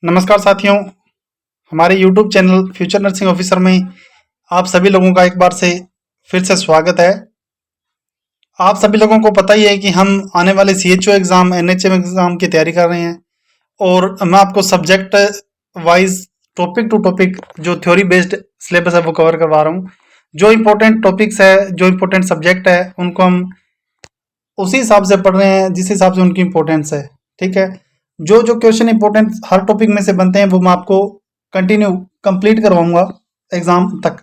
नमस्कार साथियों, हमारे YouTube channel future nursing officer में आप सभी लोगों का एक बार से फिर से स्वागत है। आप सभी लोगों को पता ही है कि हम आने वाले CHO एग्ज़ाम, NHM एग्ज़ाम की तैयारी कर रहे हैं और मैं आपको subject wise topic to topic जो थ्योरी बेस्ड सिलेबस है वो कवर करवा रहा हूँ। जो इम्पोर्टेंट टॉपिक्स है, जो इम्पोर्टेंट सब्जेक्ट है, उनको हम उसी हिसाब से पढ़ रहे हैं जिस हिसाब से उनकी इम्पोर्टेंस है। ठीक है, जो जो क्वेश्चन इंपॉर्टेंट हर टॉपिक में से बनते हैं वो मैं आपको कंटिन्यू कंप्लीट करवाऊंगा एग्जाम तक।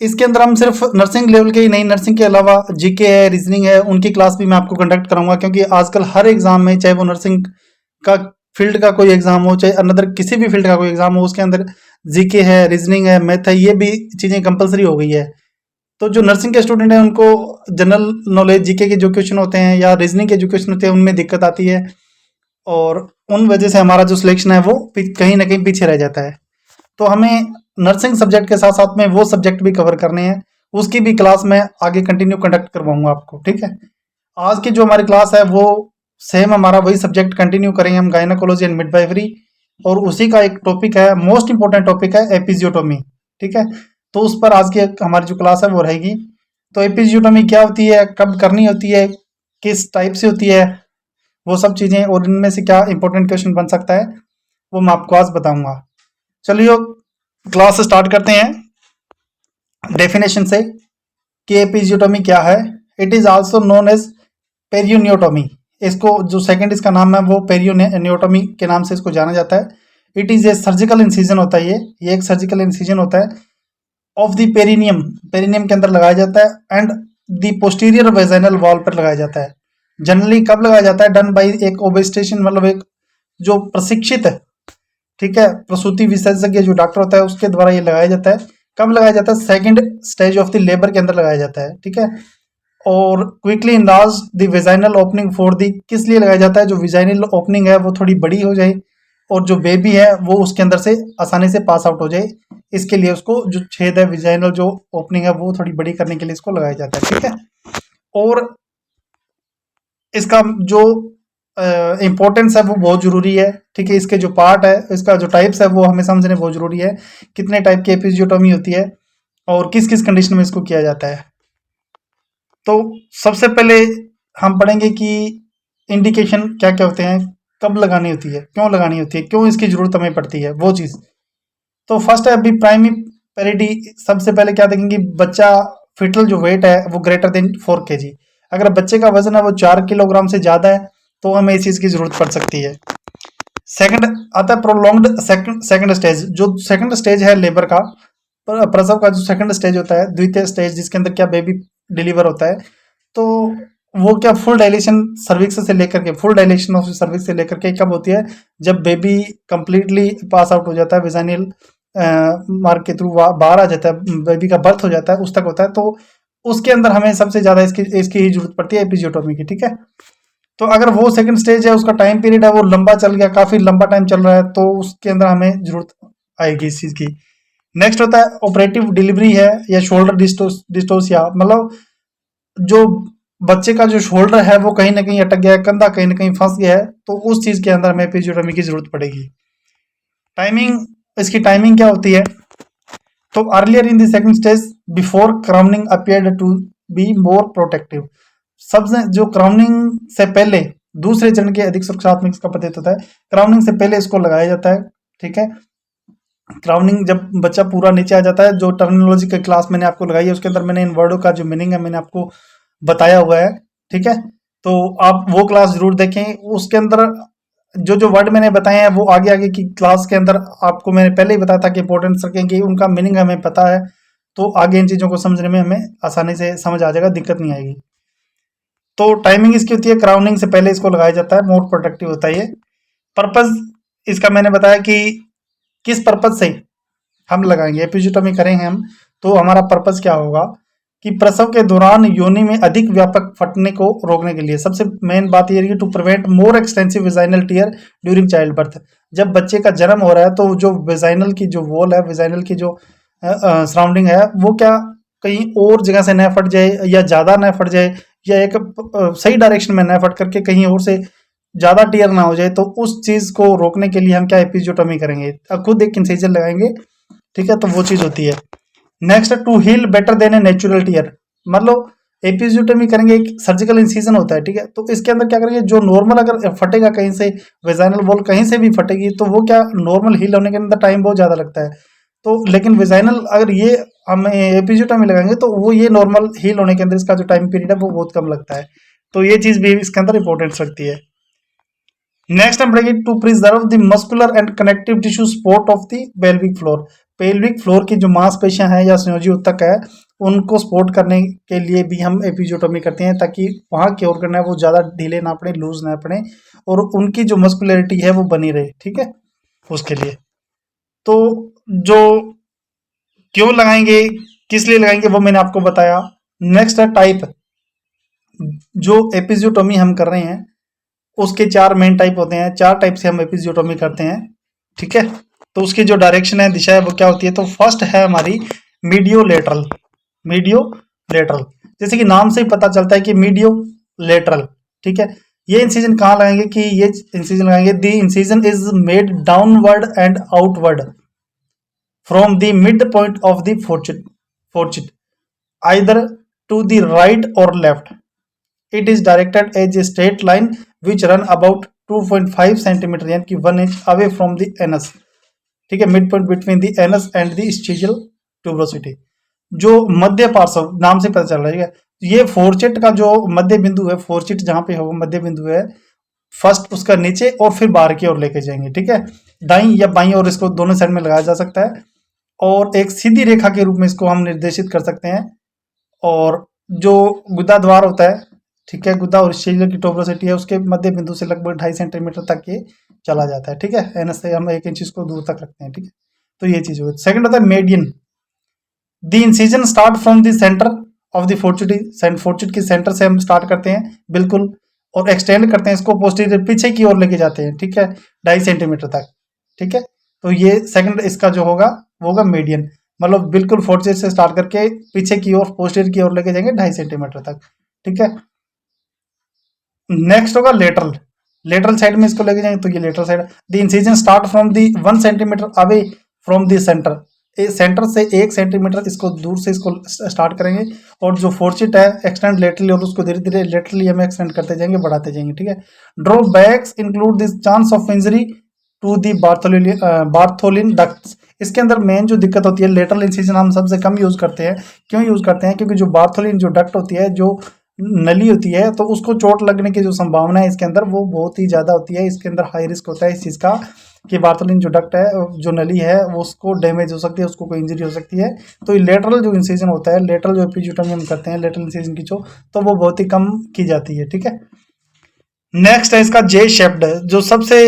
इसके अंदर हम सिर्फ नर्सिंग लेवल के ही नहीं, नर्सिंग के अलावा जीके है, रीजनिंग है, उनकी क्लास भी मैं आपको कंडक्ट कराऊंगा, क्योंकि आजकल हर एग्जाम में, चाहे वो नर्सिंग का फील्ड का कोई एग्जाम हो, चाहे अनदर किसी भी फील्ड का कोई एग्जाम हो, उसके अंदर जीके है, रीजनिंग है, मैथ है, ये भी चीज़ें कंपलसरी हो गई है। तो जो नर्सिंग के स्टूडेंट हैं उनको जनरल नॉलेज जीके के जो क्वेश्चन होते हैं या रीजनिंग के जो क्वेश्चन होते हैं उनमें दिक्कत आती है और उन वजह से हमारा जो सिलेक्शन है वो कहीं ना कहीं पीछे रह जाता है। तो हमें नर्सिंग सब्जेक्ट के साथ साथ में वो सब्जेक्ट भी कवर करने हैं, उसकी भी क्लास मैं आगे कंटिन्यू कंडक्ट करवाऊंगा आपको। ठीक है, आज की जो हमारी क्लास है वो सेम हमारा वही सब्जेक्ट कंटिन्यू करेंगे हम, गायनाकोलॉजी एंड मिडवाइफरी, और उसी का एक टॉपिक है, मोस्ट इंपॉर्टेंट टॉपिक है एपिजियोटोमी। ठीक है, तो उस पर आज की हमारी जो क्लास है वो रहेगी। तो एपिजियोटोमी क्या होती है, कब करनी होती है, किस टाइप से होती है, वो सब चीज़ें और इनमें से क्या इंपॉर्टेंट क्वेश्चन बन सकता है वो मैं आपको आज बताऊंगा। चलिए क्लास स्टार्ट करते हैं डेफिनेशन से कि एपिजियोटोमी क्या है। It is also known as perineotomy. इसको जो सेकंड इसका नाम है वो पेरियोनियोटोमी के नाम से इसको जाना जाता है। It is a surgical incision होता है, ये एक सर्जिकल इंसिजन होता है ऑफ द पेरिनियम, पेरिनियम के अंदर लगाया जाता है, and the posterior vaginal wall पर लगाया जाता है। जनरली कब लगाया जाता है, डन बाई एक ओबस्टेशन, मतलब एक जो प्रशिक्षित है, ठीक है, प्रसूति विशेषज्ञ जो डॉक्टर होता है उसके द्वारा ये लगाया जाता है। कब लगाया जाता है, second stage of the labour के अंदर लगाया जाता है। ठीक है, और quickly enlarge the vaginal opening for the, किस लिए लगाया जाता है, जो वेजाइनल ओपनिंग है वो थोड़ी बड़ी हो जाए और जो बेबी है वो उसके अंदर से आसानी से पास आउट हो जाए, इसके लिए उसको जो छेद है, वेजाइनल जो ओपनिंग है वो थोड़ी बड़ी करने के लिए इसको लगाया जाता है। ठीक है, और इसका जो इम्पोर्टेंस है वो बहुत जरूरी है। ठीक है, इसके जो पार्ट है, इसका जो टाइप्स है वो हमें समझने बहुत जरूरी है, कितने टाइप की एपिजियोटोमी होती है और किस किस कंडीशन में इसको किया जाता है। तो सबसे पहले हम पढ़ेंगे कि इंडिकेशन क्या क्या होते हैं, कब लगानी होती है, क्यों लगानी होती है, क्यों इसकी जरूरत हमें पड़ती है, वो चीज़। तो फर्स्ट है अभी प्राइमरी पेरिटी। सबसे पहले क्या देखेंगे, बच्चा फिटल जो वेट है वो ग्रेटर देन 4 kg। अगर बच्चे का वजन है वो 4 किलोग्राम से ज़्यादा है तो हमें इस चीज़ की ज़रूरत पड़ सकती है। सेकंड आता है प्रोलॉन्ग्ड सेकंड स्टेज। जो सेकंड स्टेज है लेबर का, प्रसव का जो सेकंड स्टेज होता है, द्वितीय स्टेज, जिसके अंदर क्या बेबी डिलीवर होता है, तो वो क्या फुल डायलेशन सर्विक्स से लेकर के, फुल डायलेशन ऑफ सर्विक्स से लेकर के कब होती है, जब बेबी कंप्लीटली पास आउट हो जाता है, वेजाइनल मार्ग के थ्रू बाहर आ जाता है, बेबी का बर्थ हो जाता है, उस तक होता है। तो उसके अंदर हमें सबसे ज़्यादा इसकी इसकी ही जरूरत पड़ती है, एपिजियोटोमी की। ठीक है, तो अगर वो सेकंड स्टेज है, उसका टाइम पीरियड है वो लंबा चल गया, काफ़ी लंबा टाइम चल रहा है, तो उसके अंदर हमें जरूरत आएगी इस चीज़ की। नेक्स्ट होता है ऑपरेटिव डिलीवरी है या शोल्डर डिस्टोसिया, मतलब जो बच्चे का जो शोल्डर है वो कहीं ना कहीं अटक गया है, कंधा कहीं ना कहीं फंस गया है, तो उस चीज़ के अंदर हमें एपिजियोटोमी की जरूरत पड़ेगी। टाइमिंग, इसकी टाइमिंग क्या होती है, तो earlier in the second stage before crowning appeared to be more protective. सबसे जो क्राउनिंग से पहले, दूसरे चरण के अधिक सुरक्षात्मक इसका प्रतीत होता है, क्राउनिंग से पहले इसको लगाया जाता है। ठीक है, क्राउनिंग जब बच्चा पूरा नीचे आ जाता है, जो टर्मिनोलॉजी की क्लास मैंने आपको लगाई है उसके अंदर मैंने इन वर्डों का जो मीनिंग है मैंने आपको बताया हुआ है। ठीक है, तो आप वो क्लास जरूर देखें, उसके अंदर जो जो वर्ड मैंने बताए हैं वो आगे आगे की क्लास के अंदर आपको मैंने पहले ही बताया था कि इंपॉर्टेंस रखेंगे, उनका मीनिंग हमें पता है, तो आगे इन चीज़ों को समझने में हमें आसानी से समझ आ जाएगा, दिक्कत नहीं आएगी। तो टाइमिंग इसकी होती है, क्राउनिंग से पहले इसको लगाया जाता है, मोर प्रोटेक्टिव होता है ये। पर्पज इसका मैंने बताया कि किस पर्पज से हम लगाएंगे, एपिजियोटोमी करेंगे हम, तो हमारा पर्पज क्या होगा कि प्रसव के दौरान योनि में अधिक व्यापक फटने को रोकने के लिए। सबसे मेन बात यह है to prevent more extensive vaginal tear during childbirth. जब बच्चे का जन्म हो रहा है तो जो वेजाइनल की जो वॉल है, वेजाइनल की जो सराउंडिंग है, वो क्या कहीं और जगह से न फट जाए या ज़्यादा न फट जाए, या एक सही डायरेक्शन में न फट करके कहीं और से ज़्यादा टीयर ना हो जाए, तो उस चीज़ को रोकने के लिए हम क्या एपिजियोटोमी करेंगे, अब खुद एक इंसिजन लगाएंगे, ठीक है, तो वो चीज़ होती है। Next, to heal better than a natural tear, मतलब एपिजियोटोमी करेंगे, एक सर्जिकल इंसिजन होता है, ठीक है, तो इसके अंदर क्या करेंगे, जो नॉर्मल अगर फटेगा कहीं से, वेजाइनल वॉल कहीं से भी फटेगी, तो वो क्या नॉर्मल हील होने के अंदर टाइम बहुत ज़्यादा लगता है, तो लेकिन वेजाइनल अगर ये हम एपिजियोटोमी लगाएंगे तो वो ये नॉर्मल हील होने के अंदर इसका जो टाइम पीरियड है वो बहुत कम लगता है, तो ये चीज़ भी इसके अंदर इंपॉर्टेंस रखती है। नेक्स्ट हम पढ़ेंगे to preserve the muscular and connective tissue support of the pelvic floor, pelvic floor की जो मांसपेशियां हैं या संयोजी ऊतक है उनको सपोर्ट करने के लिए भी हम एपिजियोटोमी करते हैं, ताकि वहाँ क्योर करना है वो ज़्यादा ढीले ना पड़े, लूज ना पड़े, और उनकी जो मस्कुलरिटी है वो बनी रहे, ठीक है, उसके लिए। तो जो क्यों लगाएंगे, किस लिए लगाएंगे, वो मैंने आपको बताया। नेक्स्ट है टाइप, जो एपिजियोटोमी हम कर रहे हैं उसके चार मेन टाइप होते हैं, चार टाइप से हम एपिजियोटोमी करते हैं, ठीक है, तो उसकी जो डायरेक्शन है, दिशा है, वो क्या होती है, तो फर्स्ट है हमारी मीडियो लेटरल, मीडियो लेटरल, जैसे कि नाम से ही पता चलता है कि मीडियो लेटरल, ठीक है, ये इंसिजन कहाँ लगाएंगे, कि ये इंसिजन लगाएंगे, the incision is made downward and outward from the mid point of the fourchette either to the right और left, it is directed as a straight line which run about 2.5 centimetre यानी कि 1 inch away from the anus, ठीक है, mid point between the anus and the ischial tuberosity, जो मध्य पार्श्व, नाम से पता चल रहा है, ये फोर्चिट का जो मध्य बिंदु है, फोर्चिट जहां पे होगा मध्य बिंदु है, फर्स्ट उसका नीचे और फिर बाहर की ओर लेके जाएंगे, ठीक है, दाईं या बाईं और इसको दोनों साइड में लगाया जा सकता है, और एक सीधी रेखा के रूप में इसको हम निर्देशित कर सकते हैं, और जो गुदा द्वार होता है, ठीक है, गुदा और स्टीजियल की ट्यूबरोसिटी है उसके मध्य बिंदु से लगभग 2.5 सेंटीमीटर तक ये चला जाता है, ठीक है, एनएस से हम 1 इंच इसको दूर तक रखते हैं, ठीक है, तो ये चीज होगी। सेकंड होता है median, the incision start from the centre of the fourchette, fourchette के सेंटर से हम स्टार्ट करते हैं बिल्कुल, और एक्सटेंड करते हैं इसको पोस्टीरियर पीछे की ओर लेके जाते हैं, ठीक है, 2.5 सेंटीमीटर तक, ठीक है, तो ये सेकंड इसका जो होगा वो होगा मीडियन, मतलब बिल्कुल फोर्चिट से स्टार्ट करके पीछे की ओर पोस्टीरियर की ओर लेके जाएंगे 2.5 सेंटीमीटर तक, ठीक है। नेक्स्ट होगा लेटरल, लेटरल साइड में इसको लेके जाएंगे तो ये lateral side, the incision start from the 1 centimetre away from the centre, centre से 1 सेंटीमीटर इसको दूर से इसको स्टार्ट करेंगे, और जो फोर्चिट है एक्सटेंड लेटरली, और उसको धीरे धीरे लेटरली हम एक्सटेंड करते जाएंगे, बढ़ाते जाएंगे, ठीक है। Drawbacks include this chance of injury to the Bartholin ducts, इसके अंदर मेन जो दिक्कत होती है, लेटरल इंसिजन हम सबसे कम यूज करते हैं, क्यों यूज करते हैं, क्योंकि जो बार्थोलिन जो डक्ट होती है, जो नली होती है, तो उसको चोट लगने की जो संभावना है इसके अंदर वो बहुत ही ज़्यादा होती है, इसके अंदर हाई रिस्क होता है इस चीज़ का, कि बार्थोलिन जो डक्ट है, जो नली है, वो उसको डैमेज हो सकती है, उसको कोई इंजरी हो सकती है, तो ये लेटरल जो इंसिजन होता है, लेटरल जो एपिजियोटोमी हम करते हैं लेटरल इंसिजन की तो वो बहुत ही कम की जाती है, ठीक है। नेक्स्ट है इसका जे शेप्ड, जो सबसे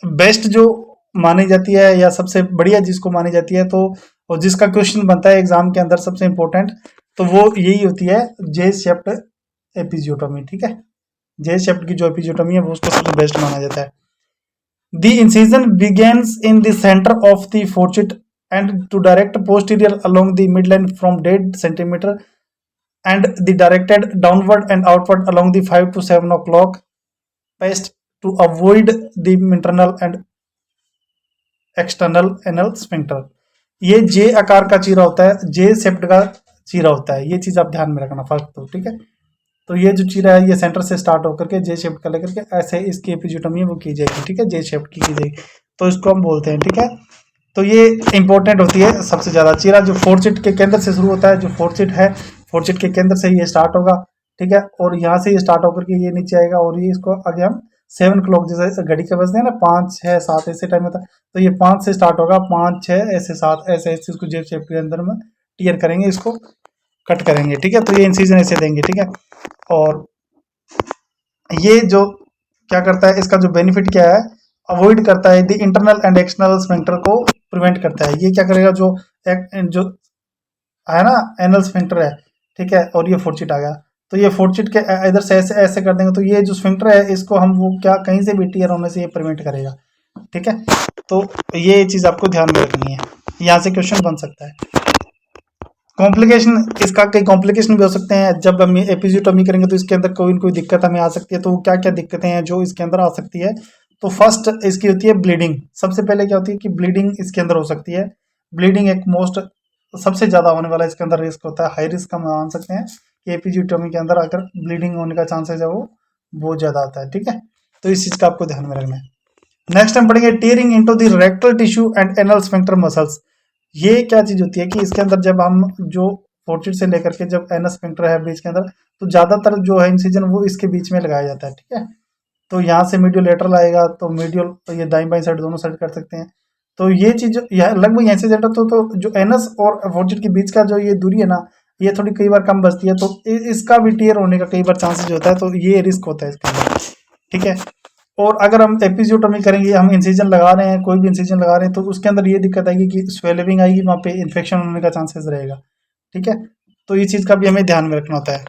बेस्ट जो मानी जाती है या सबसे बढ़िया जिसको मानी जाती है, तो और जिसका क्वेश्चन बनता है एग्जाम के अंदर सबसे इंपॉर्टेंट, तो वो यही होती है जे शेप्ड एपिजियोटोमी, ठीक है, जे शेप्ड की जो एपिजियोटोमी है वो उसको सबसे बेस्ट माना जाता है। The incision begins in the centre of the fourchette and to direct posterior along the midline from 1.5 centimetre and the directed downward and outward along the 5 to 7 o'clock past to avoid the internal and external anal sphincter, ये J आकार का चीरा होता है, जे shaped का चीरा होता है, ये चीज आप ध्यान में रखना फर्क, तो ठीक है, तो ये जो चीरा है ये सेंटर से स्टार्ट होकर के जे शेप का लेकर के ऐसे इसकी एपिजियोटोमी वो की जाएगी, ठीक है, जे शेप की जाएगी, तो इसको हम बोलते हैं, ठीक है, तो ये इंपॉर्टेंट होती है सबसे ज्यादा। चीरा जो फोर्चिट के केंद्र से शुरू होता है, जो फोर्चिट है फोर्चिट के केंद्र से ये स्टार्ट होगा, ठीक है, और यहाँ से ये स्टार्ट होकर के ये नीचे आएगा, और ये इसको आगे हम 7 o'clock जैसे घड़ी के बजते हैं ना, 5 6 7 ऐसे टाइम होता है, तो ये 5 से स्टार्ट होगा, 5 6 ऐसे 7 ऐसे ऐसे इसको जे शेप के अंदर में टीयर करेंगे, इसको कट करेंगे, ठीक है, तो ये इंसिजन ऐसे देंगे, ठीक है, और ये जो क्या करता है, इसका जो बेनिफिट क्या है, अवॉइड करता है the internal and external sphincter को प्रिवेंट करता है, ये क्या करेगा, जो जो है ना एनल स्फिंक्टर है, ठीक है, और ये फोर्चिट आ गया, तो ये फोर्चिट के इधर से ऐसे ऐसे कर देंगे, तो ये जो स्फिंक्टर है इसको हम वो क्या कहीं से भी टीयर होने से ये प्रिवेंट करेगा, ठीक है, तो ये चीज आपको ध्यान में रखनी है, यहाँ से क्वेश्चन बन सकता है। कॉम्प्लिकेशन, इसका कई कॉम्प्लिकेशन भी हो सकते हैं। जब हम एपिजियोटोमी करेंगे तो इसके अंदर कोई न कोई दिक्कत हमें आ सकती है। तो क्या क्या दिक्कतें हैं जो इसके अंदर आ सकती है? तो फर्स्ट इसकी होती है ब्लीडिंग। सबसे पहले क्या होती है कि ब्लीडिंग इसके अंदर हो सकती है। ब्लीडिंग एक मोस्ट सबसे ज़्यादा होने वाला इसके अंदर रिस्क होता है, हाई रिस्क हम मान सकते हैं कि एपिजियोटोमी के अंदर अगर ब्लीडिंग होने का चांसेस है वो बहुत ज़्यादा आता है। ठीक है, तो इस चीज़ का आपको ध्यान में रखना है। नेक्स्ट हम पढ़ेंगे tearing into the rectal tissue and anal sphincter muscles. ये क्या चीज होती है कि इसके अंदर जब हम जो फोर्टिड से लेकर के जब एनस स्फिंक्टर है बीच के अंदर, तो ज्यादातर जो है इंसिजन वो इसके बीच में लगाया जाता है। ठीक है, तो यहाँ से मीडियल लेटरल आएगा, तो मीडियल तो ये दाई बाई साइड दोनों साइड कर सकते हैं। तो ये चीज लगभग यहाँ से जेटा तो जो एनस और फोर्टिड के बीच का जो ये दूरी है ना, ये थोड़ी कई बार कम बचती है, तो इसका भी टीयर होने का कई बार चांसेस होता है। तो ये रिस्क होता है इसके अंदर। ठीक है, और अगर हम एपिजियोटोमी करेंगे, हम इंसिजन लगा रहे हैं, कोई भी इंसिजन लगा रहे हैं, तो उसके अंदर ये दिक्कत आएगी कि स्वेलिंग आएगी, वहाँ पे इन्फेक्शन होने का चांसेस रहेगा। ठीक है, तो ये चीज़ का भी हमें ध्यान में रखना होता है।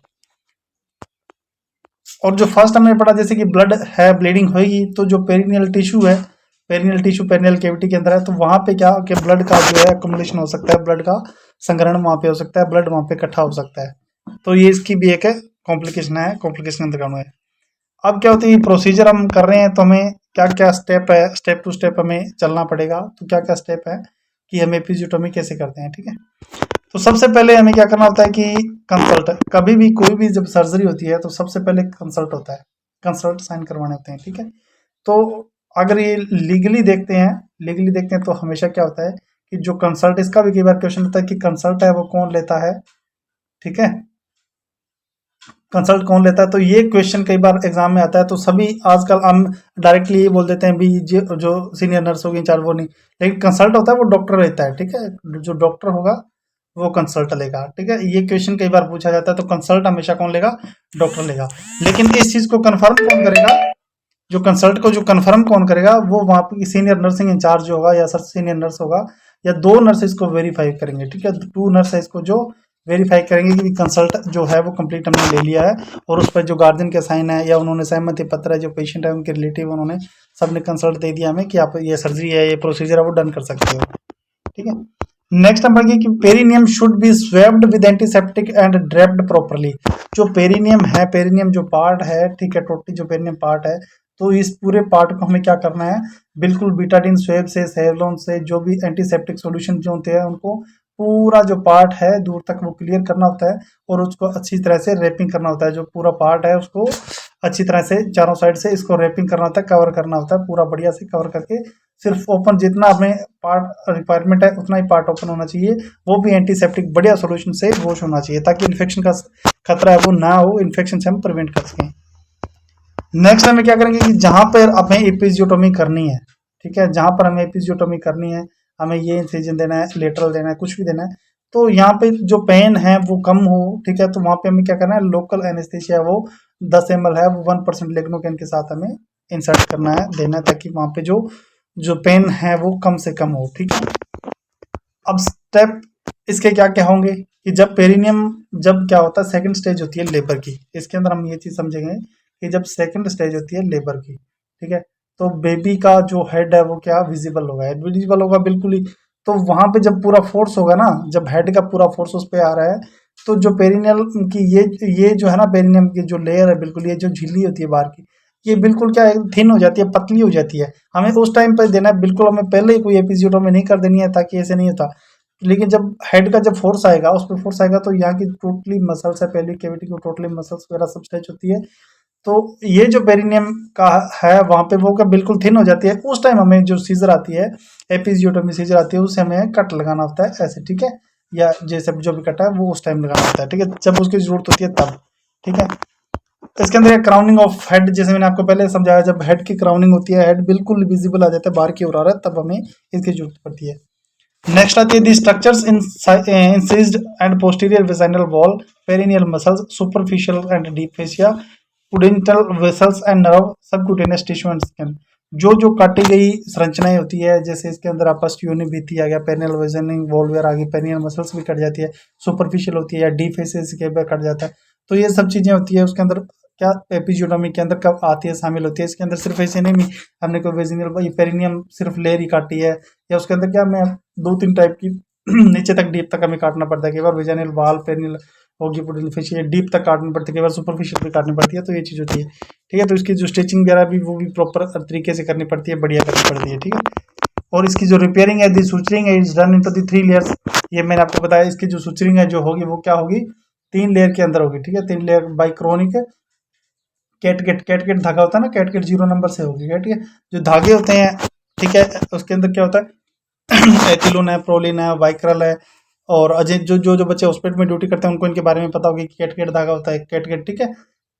और जो फर्स्ट हमने पढ़ा जैसे कि ब्लड है, ब्लीडिंग होगी, तो जो पेरिनियल टिश्यू है, पेरिनियल टिश्यू पेरिनियल कैविटी के अंदर है, तो वहाँ पे क्या कि ब्लड का जो है अकोमोडेशन हो सकता है, ब्लड का संग्रहण वहाँ पे हो सकता है, ब्लड वहाँ पे इकट्ठा हो सकता है। तो ये इसकी भी एक कॉम्प्लिकेशन है, कॉम्प्लिकेशन अंतर्गत है। अब क्या होती है, प्रोसीजर हम कर रहे हैं तो हमें क्या क्या स्टेप है, स्टेप टू स्टेप हमें चलना पड़ेगा। तो क्या क्या स्टेप है कि हम एपिजियोटोमी कैसे करते हैं। ठीक है, तो सबसे पहले हमें क्या करना होता है कि कंसल्ट, कभी भी कोई भी जब सर्जरी होती है तो सबसे पहले कंसल्ट होता है, कंसल्ट साइन करवाने होते हैं। ठीक है, तो अगर ये लीगली देखते हैं, लीगली देखते हैं तो हमेशा क्या होता है कि जो कंसल्ट, इसका भी कई बार क्वेश्चन होता है कि कंसल्ट है वो कौन लेता है। ठीक है, कंसल्ट कौन लेता है, तो ये क्वेश्चन कई बार एग्जाम में आता है। तो सभी आजकल हम डायरेक्टली ये बोल देते हैं भी जो सीनियर नर्स होगी इंचार्ज वो नहीं, लेकिन कंसल्ट होता है वो डॉक्टर लेता है। ठीक है, जो डॉक्टर होगा वो कंसल्ट लेगा। ठीक है, ये क्वेश्चन कई बार पूछा जाता है, तो कंसल्ट हमेशा कौन लेगा? डॉक्टर लेगा। लेकिन इस चीज को कंफर्म कौन करेगा? जो कंसल्ट को जो कंफर्म कौन करेगा, वो वहाँ पे सीनियर नर्सिंग इंचार्ज होगा या सर सीनियर नर्स होगा, या दो नर्स इसको वेरीफाई करेंगे। ठीक है, टू नर्स है इसको जो वेरीफाई करेंगे कि कंसल्ट जो है वो कंप्लीट हमने ले लिया है, और उस पर जो गार्जियन के साइन है या उन्होंने सहमति पत्र है, जो पेशेंट है उनके रिलेटिव उन्होंने सबने कंसल्ट दे दिया हमें कि आप ये सर्जरी है, ये प्रोसीजर है वो डन कर सकते हो। ठीक है, नेक्स्ट हम पढ़ेंगे कि perineum should be swept with antiseptic and draped properly. जो पेरिनियम है, पेरिनियम जो पार्ट है, ठीक है, टोटली जो पेरिनियम पार्ट है, तो इस पूरे पार्ट को हमें क्या करना है, बिल्कुल बीटाडीन स्वेब से, सेवलॉन से, जो भी एंटीसेप्टिक सॉल्यूशन जो होते हैं उनको पूरा जो पार्ट है दूर तक वो क्लियर करना होता है, और उसको अच्छी तरह से रैपिंग करना होता है। जो पूरा पार्ट है उसको अच्छी तरह से चारों साइड से इसको रैपिंग करना होता है, कवर करना होता है, पूरा बढ़िया से कवर करके सिर्फ ओपन जितना हमें पार्ट रिक्वायरमेंट है उतना ही पार्ट ओपन होना चाहिए, वो भी एंटीसेप्टिक बढ़िया सॉल्यूशन से वॉश होना चाहिए, ताकि इन्फेक्शन का खतरा है वो ना हो, इन्फेक्शन से हम प्रिवेंट कर सकें। नेक्स्ट हमें क्या करेंगे कि जहां पर हमें एपिजियोटोमी करनी है, ठीक है, जहां पर हमें एपिजियोटोमी करनी है, हमें ये इंसिजन देना है, लेटरल देना है, कुछ भी देना है, तो यहाँ पे जो पेन है वो कम हो। ठीक है, तो वहां पे हमें क्या करना है, लोकल एनेस्थीसिया वो 10 ml है वो 1% लेग्नोकेन के साथ हमें इंसर्ट करना है, देना है, ताकि वहां पे जो जो पेन है वो कम से कम हो। ठीक है, अब स्टेप इसके क्या क्या होंगे कि जब पेरिनियम, जब क्या होता है सेकंड स्टेज होती है लेबर की, इसके अंदर हम ये चीज समझेंगे कि जब सेकंड स्टेज होती है लेबर की, ठीक है, तो बेबी का जो हेड है वो क्या विजिबल होगा, हेड विजिबल होगा बिल्कुल ही। तो वहां पे जब पूरा फोर्स होगा ना, जब हेड का पूरा फोर्स उस पे आ रहा है, तो जो पेरिनियल की ये जो है ना, पेरिनियम की जो लेयर है बिल्कुल, ये जो झिल्ली होती है बाहर की, ये बिल्कुल क्या है, थिन हो जाती है, पतली हो जाती है। हमें उस टाइम पर देना है, बिल्कुल हमें पहले ही कोई एपिजियोटोमी नहीं कर देनी है, ताकि ऐसे नहीं होता। लेकिन जब हेड का जब फोर्स आएगा, उस पर फोर्स आएगा, तो यहाँ की टोटली मसल्स है, पहली कैविटी की टोटली मसल्स वगैरह सब स्ट्रेच होती है, तो ये जो पेरिनियम का है वहां पे वो क्या बिल्कुल थिन हो जाती है। उस टाइम हमें जो सीजर आती है, एपिजियोटोमी सीजर आती है, उससे हमें कट लगाना होता है ऐसे। ठीक है, या जैसे जो भी कट है वो उस टाइम लगाना होता है। ठीक है, जब उसकी जरूरत होती है तब। ठीक है, इसके अंदर क्राउनिंग ऑफ हेड, जैसे मैंने आपको पहले समझाया, जब हेड की क्राउनिंग होती है, हेड बिल्कुल विजिबल आ जाता है, बाहर की ओर आ रहा है, तब हमें इसकी जरूरत पड़ती है। नेक्स्ट आती है the structures incised and posterior vaginal wall, perineal muscles, superficial and deep fascia, pudendal vessels and nerve, subcutaneous tissue and skin. जो जो काटी गई संरचनाएं होती है, जैसे इसके अंदर आपस यूनि भित्ति आ गया, पेरिनियल वेजाइनिंग वॉल्व आ गई, पेरिनियल मसल्स भी कट जाती है, सुपरफिशियल होती है या डीप फेसिस के बार कट जाता है। तो ये सब चीजें होती है उसके अंदर, क्या एपिजियोटोमी के अंदर कब आती है, शामिल होती है। इसके अंदर सिर्फ ऐसे नहीं हमने कोई वेजिनल पेरिनियम सिर्फ लेयर ही काटी है, या उसके अंदर क्या मैं 2-3 टाइप की नीचे तक डीप तक हमें काटना पड़ता है, कई बार वेजाइनल वाल पेरिनियल ऑक्सीपिटल फिश ये डीप तक काटनी पड़ती है, कई बार सुपरफिशियल भी काटनी पड़ती है, तो ये चीज़ होती है। ठीक है, तो इसकी जो स्टिचिंग वगैरह भी वो भी प्रॉपर तरीके से करनी पड़ती है, बढ़िया करनी पड़ती है। ठीक है, और इसकी जो रिपेयरिंग है, दी सुचरिंग है is done into the 3 layers. ये मैंने आपको बताया, इसकी जो सुचरिंग है जो होगी वो क्या होगी, 3 लेयर के अंदर होगी। ठीक है, 3 लेयर बाई क्रोनिक कैटगेट धागा होता है ना, कैटगेट 0 नंबर से होगी। ठीक है, जो धागे होते हैं, ठीक है, उसके अंदर क्या होता है एथिलोन है, प्रोलिन है, वाइक्रल है, और अजय जो बच्चे हॉस्पिटल में ड्यूटी करते हैं उनको इनके बारे में पता होगी कि कैटगेट धागा होता है, कैटगेट। ठीक है,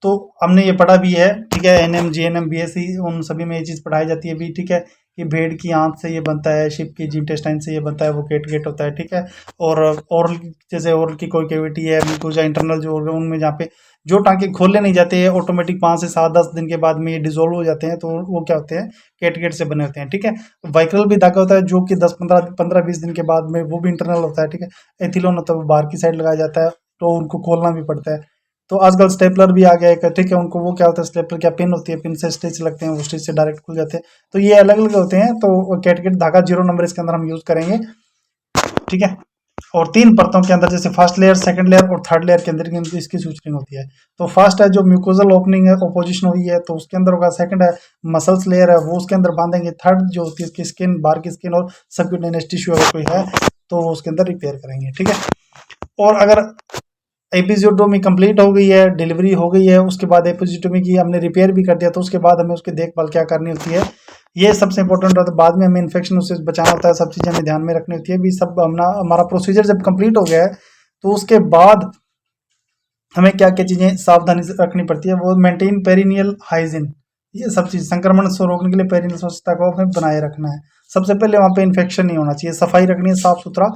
तो हमने ये पढ़ा भी है। ठीक है, एनएम जीएनएम बीएससी उन सभी में ये चीज़ पढ़ाई जाती है भी। ठीक है, कि भेड़ की आंत से ये बनता है, शिप की इंटेस्टाइन से ये बनता है, वो कैटगेट होता है। ठीक है, और ओरल, जैसे ओरल की कोई कैविटी है, म्यूकोजा इंटरनल जो ऑर्गन उनमें जहाँ पे जो टांके खोलने नहीं जाते हैं, ऑटोमेटिक 5 से 7-10 दिन के बाद में ये डिजोल्व हो जाते हैं, तो वो क्या होते हैं, कैटगेट से बने होते हैं। ठीक है, वाइक्रल भी धागा होता है जो कि 10-15-20 दिन के बाद में वो भी इंटरनल होता है। ठीक है, एथिलोन होता है वो बाहर की साइड लगाया जाता है, तो उनको खोलना भी पड़ता है। तो आजकल स्टेपलर भी आ गया है। ठीक है, उनको वो क्या होता है, स्टेपलर क्या पिन होती है, पिन से स्टिच लगते हैं, वो स्टिच से डायरेक्ट खुल जाते हैं। तो ये अलग अलग होते हैं। तो कैटगेट धागा 0 नंबर इसके अंदर हम यूज करेंगे। ठीक है, और 3 परतों के अंदर, जैसे फर्स्ट लेयर, सेकंड लेयर और थर्ड लेयर के अंदर इसकी सूचरिंग होती है। तो फर्स्ट है जो म्यूकोजल ओपनिंग है, ओपोजिशन हुई है, तो उसके अंदर होगा। सेकंड है मसल्स लेयर है, वो उसके अंदर बांधेंगे। थर्ड जो होती है इसकी स्किन, बाहर की स्किन और सबक्यूटेनियस टिश्यू अगर कोई है तो वो उसके अंदर रिपेयर करेंगे। ठीक है, और अगर एपिजियोटोमी कंप्लीट हो गई है, डिलीवरी हो गई है, उसके बाद एपिजियोटोमी की हमने रिपेयर भी कर दिया, तो उसके बाद हमें उसकी देखभाल क्या करनी होती है, ये सबसे इंपॉर्टेंट होता है। बाद में हमें इन्फेक्शन उससे बचाना होता है, सब चीज़ें हमें ध्यान में रखनी होती है भी। सब हमारा प्रोसीजर जब कंप्लीट हो गया है तो उसके बाद हमें क्या क्या चीज़ें सावधानी से रखनी पड़ती है, वो मेंटेन पेरिनियल हाइजीन। ये सब चीज़ संक्रमण से रोकने के लिए पेरिनियल स्वच्छता को हमें बनाए रखना है। सबसे पहले वहाँ पे इन्फेक्शन नहीं होना चाहिए, सफाई रखनी है, साफ सुथरा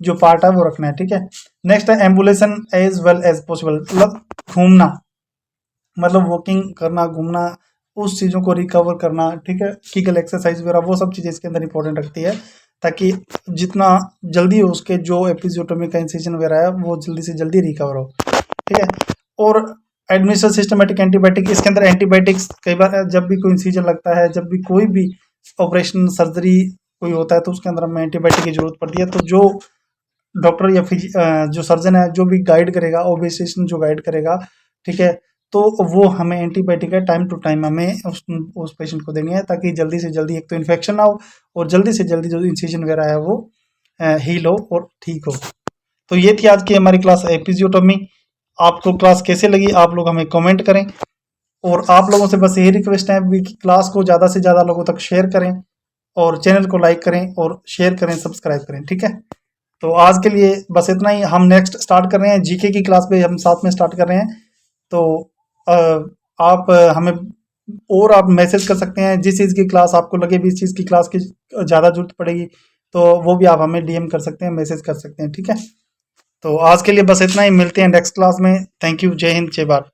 जो पार्ट है वो रखना है। ठीक है, नेक्स्ट है ambulation as well as possible, मतलब घूमना, मतलब वॉकिंग करना, घूमना, उस चीज़ों को रिकवर करना। ठीक है, कीगल एक्सरसाइज वगैरह वो सब चीज़ें इसके अंदर इंपॉर्टेंट रखती है, ताकि जितना जल्दी हो उसके जो एपिजियोटोमी का इंसिजन वगैरह है वो जल्दी से जल्दी रिकवर हो। ठीक है, और एडमिनिस्टर सिस्टमेटिक एंटीबायोटिक, इसके अंदर एंटीबायोटिक्स कई बार जब भी कोई इंसिजन लगता है, जब भी कोई भी ऑपरेशन सर्जरी कोई होता है, तो उसके अंदर हमें एंटीबायोटिक की जरूरत पड़ती है। तो जो डॉक्टर या जो सर्जन है जो भी गाइड करेगा, ओबेसिशन जो गाइड करेगा, ठीक है, तो वो हमें एंटीबायोटिक है टाइम टू टाइम हमें उस पेशेंट को देनी है, ताकि जल्दी से जल्दी एक तो इन्फेक्शन ना हो, और जल्दी से जल्दी जो इंसिजन वगैरह है वो हील हो और ठीक हो। तो ये थी आज की हमारी क्लास एपिजियोटोमी। आपको क्लास कैसे लगी आप लोग हमें कमेंट करें, और आप लोगों से बस यही रिक्वेस्ट है कि क्लास को ज़्यादा से ज़्यादा लोगों तक शेयर करें, और चैनल को लाइक करें और शेयर करें, सब्सक्राइब करें। ठीक है, तो आज के लिए बस इतना ही। हम नेक्स्ट स्टार्ट कर रहे हैं जीके की क्लास पे, हम साथ में स्टार्ट कर रहे हैं। तो अ, आप हमें और आप मैसेज कर सकते हैं, जिस चीज़ की क्लास आपको लगे भी इस चीज़ की क्लास की ज़्यादा जरूरत पड़ेगी, तो वो भी आप हमें डीएम कर सकते हैं, मैसेज कर सकते हैं। ठीक है, तो आज के लिए बस इतना ही, मिलते हैं नेक्स्ट क्लास में। थैंक यू, जय हिंद, जय भारत।